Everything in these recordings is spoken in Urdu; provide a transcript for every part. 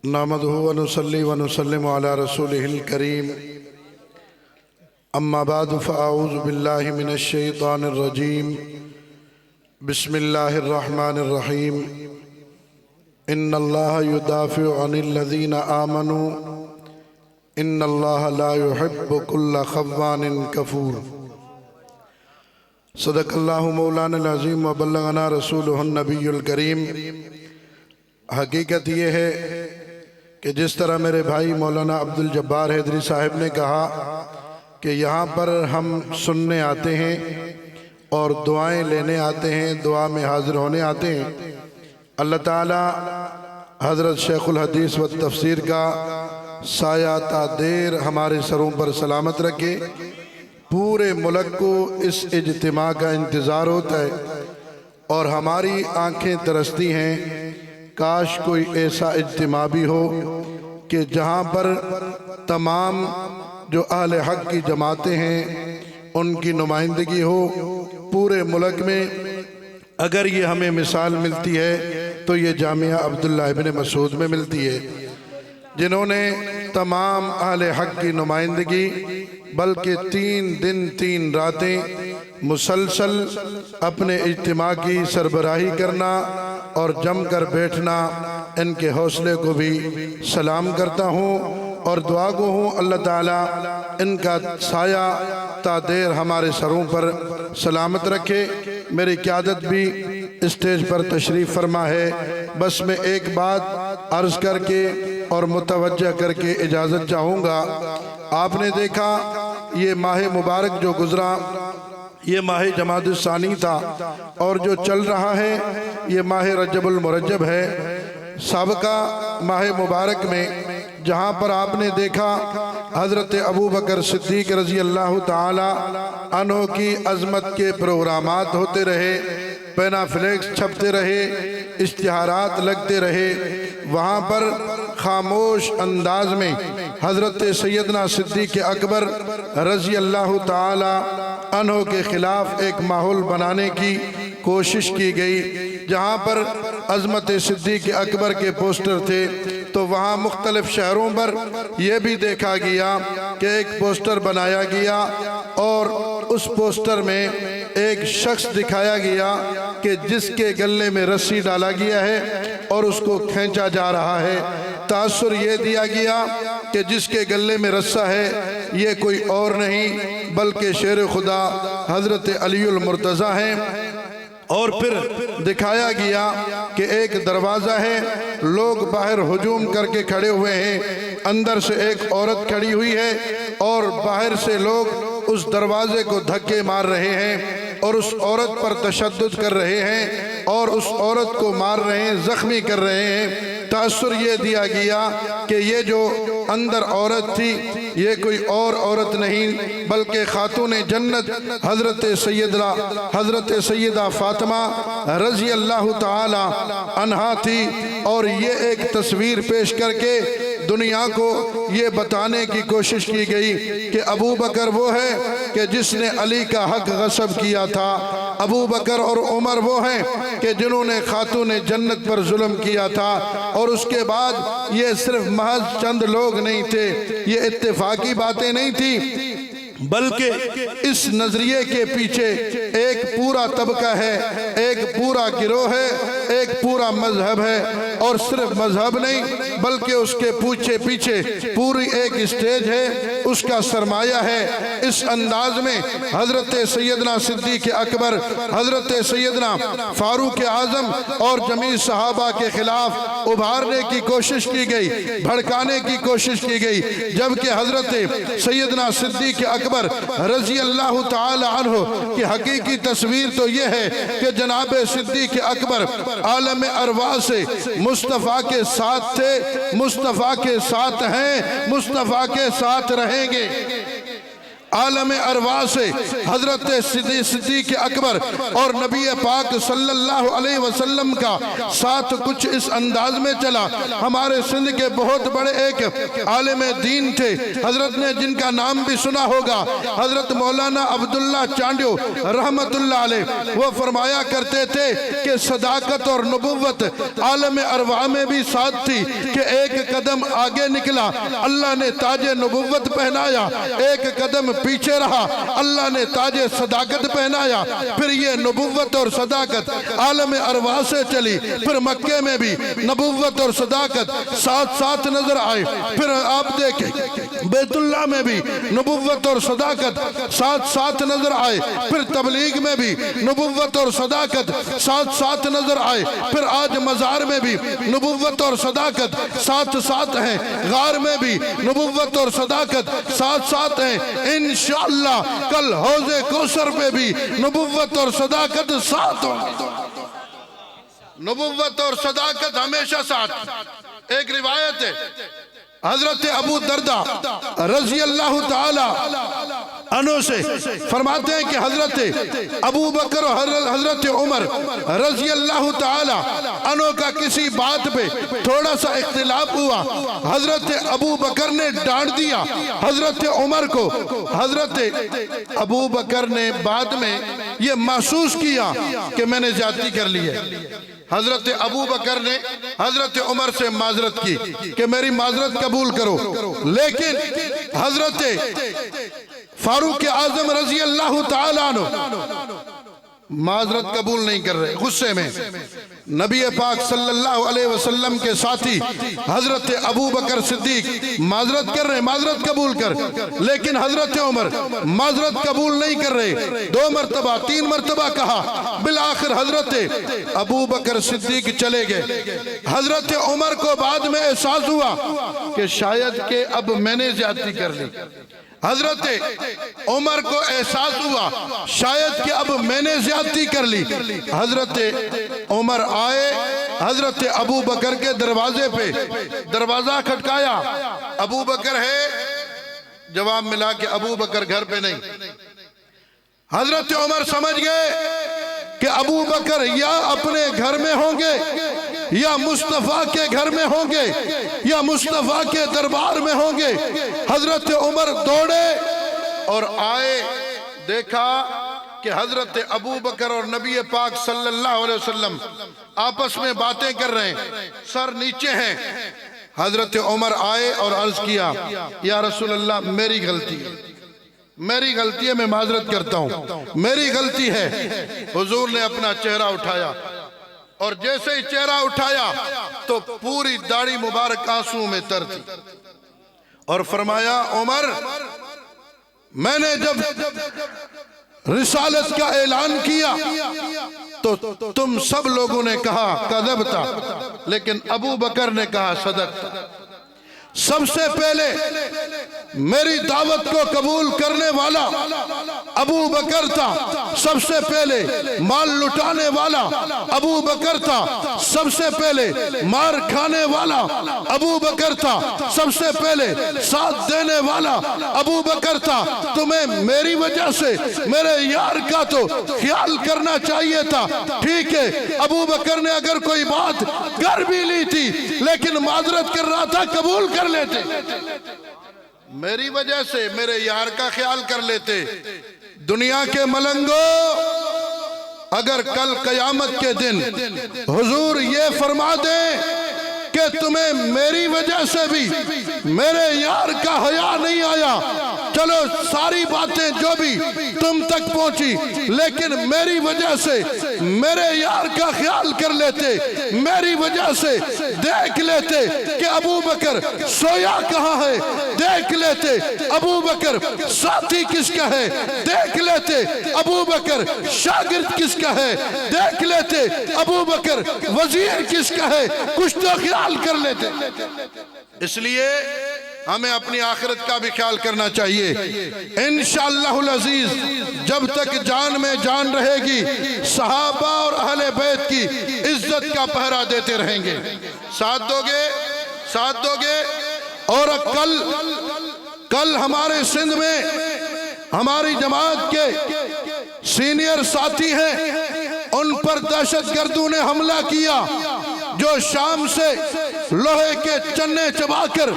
نحمدہ ونصلی ونسلم علی رسولہ الکریم اما بعد فاعوذ باللہ من الشیطان الرجیم بسم اللہ الرحمن الرحیم ان اللہ یدافع عن الذین آمنوا ان اللہ لا يحب كل خوان کفور۔ صدق اللہ مولانا العظیم وبلغنا رسولہ النبی الکریم۔ حقیقت یہ ہے کہ جس طرح میرے بھائی مولانا عبدالجبار حیدری صاحب نے کہا کہ یہاں پر ہم سننے آتے ہیں اور دعائیں لینے آتے ہیں، دعا میں حاضر ہونے آتے ہیں، اللہ تعالی حضرت شیخ الحدیث و تفسیر کا سایہ تا دیر ہمارے سروں پر سلامت رکھے۔ پورے ملک کو اس اجتماع کا انتظار ہوتا ہے اور ہماری آنکھیں ترستی ہیں، کاش کوئی ایسا اجتماع بھی ہو کہ جہاں پر تمام جو اہل حق کی جماعتیں ہیں ان کی نمائندگی ہو پورے ملک میں۔ اگر یہ ہمیں مثال ملتی ہے تو یہ جامعہ عبداللہ ابن مسعود میں ملتی ہے، جنہوں نے تمام اہل حق کی نمائندگی بلکہ 3 دن 3 راتیں مسلسل اپنے اجتماع کی سربراہی کرنا اور جم کر بیٹھنا، ان کے حوصلے کو بھی سلام کرتا ہوں اور دعا گو ہوں اللہ تعالیٰ ان کا سایہ تا دیر ہمارے سروں پر سلامت رکھے۔ میری قیادت بھی اسٹیج پر تشریف فرما ہے، بس میں ایک بات عرض کر کے اور متوجہ کر کے اجازت چاہوں گا۔ آپ نے دیکھا یہ ماہ مبارک جو گزرا یہ ماہ جمادی الثانی تھا اور جو چل رہا ہے یہ ماہ رجب المرجب ہے۔ سابقہ ماہ مبارک میں جہاں پر آپ نے دیکھا حضرت ابو بکر صدیق رضی اللہ تعالی عنہ کی عظمت کے پروگرامات ہوتے رہے، پینا فلیکس چھپتے رہے، اشتہارات لگتے رہے، وہاں پر خاموش انداز میں حضرت سیدنا صدیق اکبر رضی اللہ تعالی عنہ کے خلاف ایک ماحول بنانے کی کوشش کی گئی۔ جہاں پر عظمت صدیق اکبر کے پوسٹر تھے تو وہاں مختلف شہروں پر یہ بھی دیکھا گیا کہ ایک پوسٹر بنایا گیا اور اس پوسٹر میں ایک شخص دکھایا گیا کہ جس کے گلے میں رسی ڈالا گیا ہے اور اس کو کھینچا جا رہا ہے۔ تاثر یہ دیا گیا کہ جس کے گلے میں رسہ ہے یہ کوئی اور نہیں بلکہ شیر خدا حضرت علی المرتضیٰ ہیں، اور پھر دکھایا گیا کہ ایک دروازہ ہے، لوگ باہر ہجوم کر کے کھڑے ہوئے ہیں، اندر سے ایک عورت کھڑی ہوئی ہے اور باہر سے لوگ اس دروازے کو دھکے مار رہے ہیں اور اس عورت پر تشدد کر رہے ہیں اور اس عورت کو مار رہے ہیں، زخمی کر رہے ہیں۔ تاثر یہ دیا گیا کہ یہ جو اندر عورت تھی یہ کوئی اور عورت نہیں بلکہ خاتون جنت حضرت سیدہ فاطمہ رضی اللہ تعالی عنہا تھی، اور یہ ایک تصویر پیش کر کے دنیا کو یہ بتانے کی کوشش کی گئی کہ ابو بکر وہ ہے کہ جس نے علی کا حق غصب کیا تھا، ابو بکر اور عمر وہ ہیں کہ جنہوں نے خاتون جنت پر ظلم کیا تھا۔ اور اس کے بعد یہ صرف محض چند لوگ نہیں تھے، یہ اتفاقی باتیں نہیں تھی بلکہ اس نظریے کے پیچھے ایک پورا طبقہ ہے، ایک پورا گروہ ہے، ایک پورا مذہب ہے، اور صرف مذہب نہیں بلکہ اس کے پیچھے پوری ایک اسٹیج ہے، اس کا سرمایہ ہے۔ اس انداز میں حضرت سیدنا صدیق اکبر، حضرت سیدنا فاروق اعظم اور جمیع صحابہ کے خلاف ابھارنے کی کوشش کی گئی، بھڑکانے کی کوشش کی گئی، جبکہ حضرت سیدنا صدیق اکبر رضی اللہ تعالی عنہ کی حقیقی تصویر تو یہ ہے کہ جناب صدیق اکبر عالم ارواح سے مصطفیٰ کے ساتھ تھے، مصطفیٰ کے ساتھ ہیں، مصطفیٰ کے ساتھ رہیں گے۔ عالم ارواح سے حضرت صدیق اکبر اور نبی پاک صلی اللہ علیہ وسلم کا ساتھ کچھ اس انداز میں چلا۔ ہمارے سندھ کے بہت بڑے ایک عالم دین تھے، حضرت نے جن کا نام بھی سنا ہوگا، حضرت مولانا عبداللہ چانڈیو رحمت اللہ علیہ۔ وہ فرمایا کرتے تھے کہ صداقت اور نبوت عالم ارواح میں بھی ساتھ تھی کہ ایک قدم آگے نکلا، اللہ نے تاج نبوت پہنایا، ایک قدم پیچھے رہا، اللہ نے تاج صداقت پہنایا۔ پھر یہ نبوت اور صداقت عالم ارواح سے چلی، پھر مکے میں بھی نبوت اور صداقت ساتھ ساتھ نظر آئے۔ پھر آپ دیکھیں بیت اللہ میں بھی نبوت اور صداقت ساتھ ساتھ نظر آئے، پھر تبلیغ میں بھی نبوت اور صداقت ساتھ ساتھ نظر آئے، پھر آج مزار میں بھی نبوت اور صداقت ساتھ ساتھ ہیں، غار میں بھی نبوت اور صداقت ساتھ ساتھ ہیں۔ انشاءاللہ کل حوض کوثر پہ بھی نبوت اور صداقت ساتھ ہوں۔ نبوت اور صداقت ہمیشہ ساتھ۔ ایک روایت ہے حضرت ابو دردہ رضی اللہ تعالی عنہ سے فرماتے ہیں کہ حضرت ابو بکر اور حضرت عمر رضی اللہ تعالی عنہ کا کسی بات پہ تھوڑا سا اختلاف ہوا، حضرت ابو بکر نے ڈانٹ دیا حضرت عمر کو۔ حضرت ابو بکر نے بعد میں یہ محسوس کیا کہ میں نے زیادتی کر لی ہے۔ حضرت ابو بکر نے حضرت عمر سے معذرت کی کہ میری معذرت قبول کرو، لیکن حضرت فاروق اعظم رضی اللہ تعالیٰ عنہ معذرت قبول نہیں کر رہے، غصے میں۔ نبی پاک صلی اللہ علیہ وسلم کے ساتھی حضرت ابو بکر صدیق معذرت کر رہے، معذرت قبول کر، لیکن حضرت عمر معذرت قبول نہیں کر رہے۔ 2 مرتبہ 3 مرتبہ کہا، بالآخر حضرت ابو بکر صدیق چلے گئے۔ حضرت عمر کو بعد میں احساس ہوا کہ شاید کہ اب میں نے زیادتی کر لی۔ حضرت عمر کو احساس ہوا شاید کہ اب میں نے زیادتی کر لی۔ حضرت عمر آئے حضرت ابو بکر کے دروازے پہ، دروازہ کھٹکایا، ابو بکر ہے؟ جواب ملا کہ ابو بکر گھر پہ نہیں۔ حضرت عمر سمجھ گئے کہ ابو بکر یا اپنے گھر میں ہوں گے یا مصطفیٰ کے گھر میں ہوں گے یا مصطفیٰ کے دربار میں ہوں گے۔ حضرت عمر دوڑے اور آئے، دیکھا کہ حضرت ابو بکر اور نبی پاک صلی اللہ علیہ وسلم آپس میں باتیں کر رہے ہیں، سر نیچے ہیں۔ حضرت عمر آئے اور عرض کیا، یا رسول اللہ میری غلطی ہے، میری غلطی ہے، میں معذرت کرتا ہوں، میری غلطی ہے۔ حضور نے اپنا چہرہ اٹھایا اور جیسے ہی چہرہ اٹھایا تو پوری داڑھی مبارک آنسو میں تر تھی، اور فرمایا عمر میں نے جب رسالت کا اعلان کیا تو تم سب لوگوں نے کہا کذبتا، لیکن ابو بکر نے کہا صدقتا۔ سب سے پہلے میری دعوت کو قبول کرنے والا ابو بکر تھا، سب سے پہلے مال لٹانے والا ابو بکر تھا، سب سے پہلے مار کھانے والا ابو بکر تھا، سب سے پہلے ساتھ دینے والا ابو بکر تھا۔ تمہیں میری وجہ سے میرے یار کا تو خیال کرنا چاہیے تھا۔ ٹھیک ہے، ابو بکر نے اگر کوئی بات کر بھی لی تھی لیکن معذرت کر رہا تھا، قبول کر لیتے، میری وجہ سے میرے یار کا خیال کر لیتے۔ دنیا کے ملنگو، اگر کل قیامت کے دن حضور یہ فرما دیں کہ تمہیں میری وجہ سے بھی میرے یار کا حیا نہیں آیا، چلو ساری باتیں جو بھی تم تک پہنچی لیکن میری وجہ سے میرے یار کا خیال کر لیتے، میری وجہ سے دیکھ لیتے کہ ابو بکر سویا کہاں ہے، دیکھ لیتے ابو بکر ساتھی کس کا ہے، دیکھ لیتے ابو بکر شاگرد کس کا ہے، دیکھ لیتے ابو بکر وزیر کس کا ہے، کچھ تو خیال کر لیتے۔ اس لیے ہمیں اپنی آخرت کا بھی خیال کرنا چاہیے۔ انشاءاللہ العزیز جب تک جان میں جان رہے گی صحابہ اور اہل بیت کی عزت کا پہرا دیتے رہیں گے۔ ساتھ دو گے، ساتھ دو گے۔ اور کل ہمارے سندھ میں ہماری جماعت کے سینئر ساتھی ہیں، ان پر دہشت گردوں نے حملہ کیا، جو شام سے لوہے کے چنے چبا کر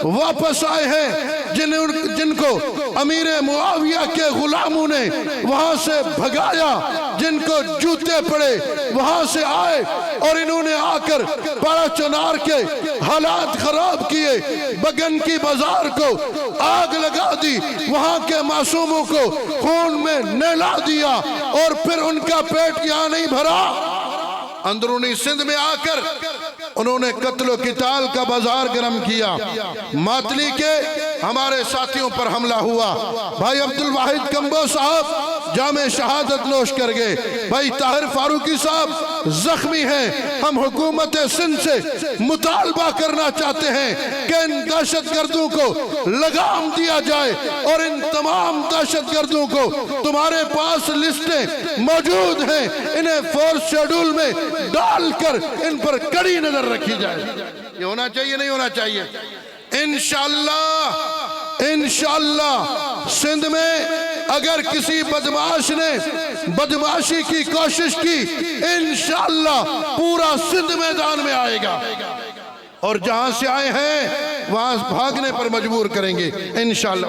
واپس آئے ہیں، جن کو امیر معاویہ کے غلاموں نے وہاں سے بھگایا، جن کو جوتے پڑے وہاں سے آئے، اور انہوں نے آ کر پارا چنار کے حالات خراب کیے، بگن کی بازار کو آگ لگا دی، وہاں کے معصوموں کو خون میں نہلا دیا، اور پھر ان کا پیٹ یہاں نہیں بھرا، اندرونی سندھ میں آ کر انہوں نے قتل و قتال کا بازار گرم کیا۔ ماتلی کے ہمارے ساتھیوں پر حملہ ہوا، بھائی عبدالواحد کمبو صاحب جامِ شہادت نوش کر گئے، بھائی طاہر فاروقی صاحب زخمی ہیں۔ ہم حکومت سندھ سے مطالبہ کرنا چاہتے ہیں کہ ان دہشت گردوں کو لگام دیا جائے، اور ان تمام دہشت گردوں کو تمہارے پاس لسٹیں موجود ہیں، انہیں فورس شیڈول میں ڈال کر ان پر کڑی نظر رکھی جائے۔ یہ ہونا چاہیے نہیں ہونا چاہیے؟ انشاءاللہ سندھ میں اگر کسی بدمعاش نے بدمعاشی کی کوشش کی، انشاءاللہ پورا سندھ میدان میں آئے گا، اور جہاں سے آئے ہیں وہاں بھاگنے پر مجبور کریں گے انشاءاللہ۔